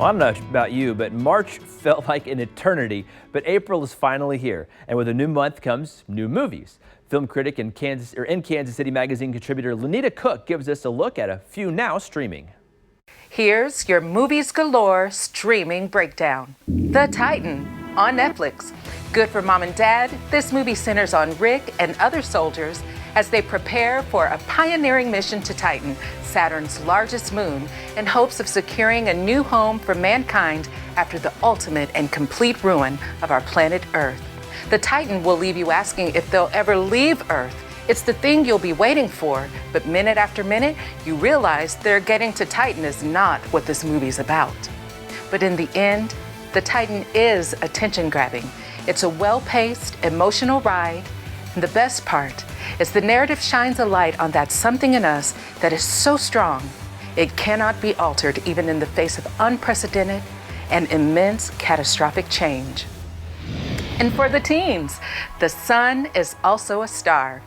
Well, I don't know about you, but March felt like an eternity, but April is finally here. And with a new month comes new movies. Film critic and Kansas City Magazine contributor Lonita Cook gives us a look at a few now streaming. Here's your Movies Galore streaming breakdown. The Titan on Netflix. Good for mom and dad, this movie centers on Rick and other soldiers as they prepare for a pioneering mission to Titan, Saturn's largest moon, in hopes of securing a new home for mankind after the ultimate and complete ruin of our planet Earth. The Titan will leave you asking if they'll ever leave Earth. It's the thing you'll be waiting for, but minute after minute, you realize their getting to Titan is not what this movie's about. But in the end, the Titan is attention-grabbing. It's a well-paced, emotional ride, and the best part is the narrative shines a light on that something in us that is so strong, it cannot be altered even in the face of unprecedented and immense catastrophic change. And for the teens, The Sun is also a star.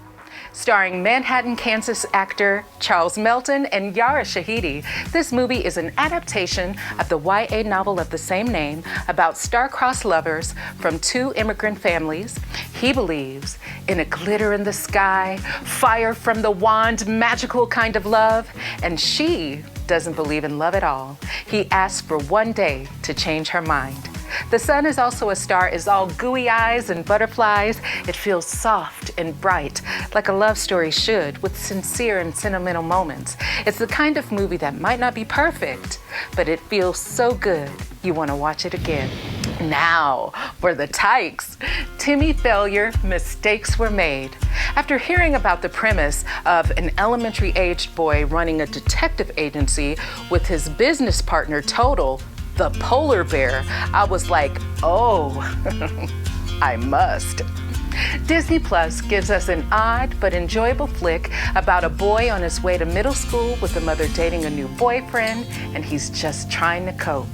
Starring Manhattan, Kansas actor Charles Melton and Yara Shahidi, this movie is an adaptation of the YA novel of the same name about star-crossed lovers from two immigrant families. He believes in a glitter in the sky, fire from the wand, magical kind of love, and she doesn't believe in love at all. He asks for one day to change her mind. The Sun is also a star is all gooey eyes and butterflies. It feels soft and bright, like a love story should, with sincere and sentimental moments. It's the kind of movie that might not be perfect, but it feels so good you want to watch it again. Now, for the tykes, Timmy Failure, Mistakes Were Made. After hearing about the premise of an elementary-aged boy running a detective agency with his business partner Total, the polar bear, I was like, oh, I must. Disney Plus gives us an odd but enjoyable flick about a boy on his way to middle school with a mother dating a new boyfriend, and he's just trying to cope.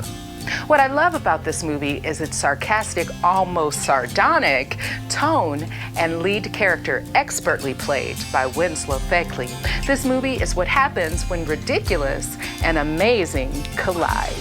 What I love about this movie is its sarcastic, almost sardonic tone and lead character expertly played by Winslow Fegley. This movie is what happens when ridiculous and amazing collide.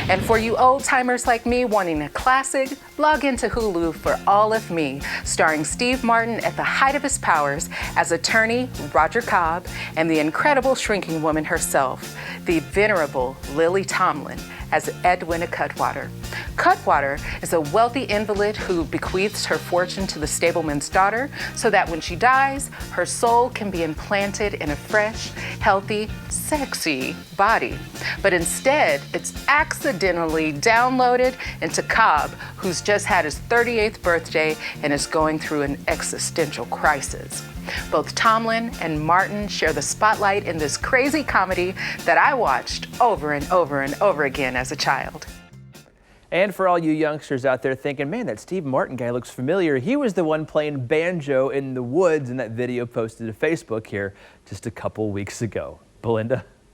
And for you old-timers like me wanting a classic, log into Hulu for All of Me, starring Steve Martin at the height of his powers as attorney Roger Cobb and the incredible shrinking woman herself, the venerable Lily Tomlin, as Edwina Cutwater. Cutwater is a wealthy invalid who bequeaths her fortune to the stableman's daughter so that when she dies, her soul can be implanted in a fresh, healthy, sexy body. But instead, it's accidentally downloaded into Cobb, who's just had his 38th birthday and is going through an existential crisis. Both Tomlin and Martin share the spotlight in this crazy comedy that I watched over and over and over again as a child. And for all you youngsters out there thinking, man, that Steve Martin guy looks familiar, he was the one playing banjo in the woods in that video posted to Facebook here just a couple weeks ago. Belinda?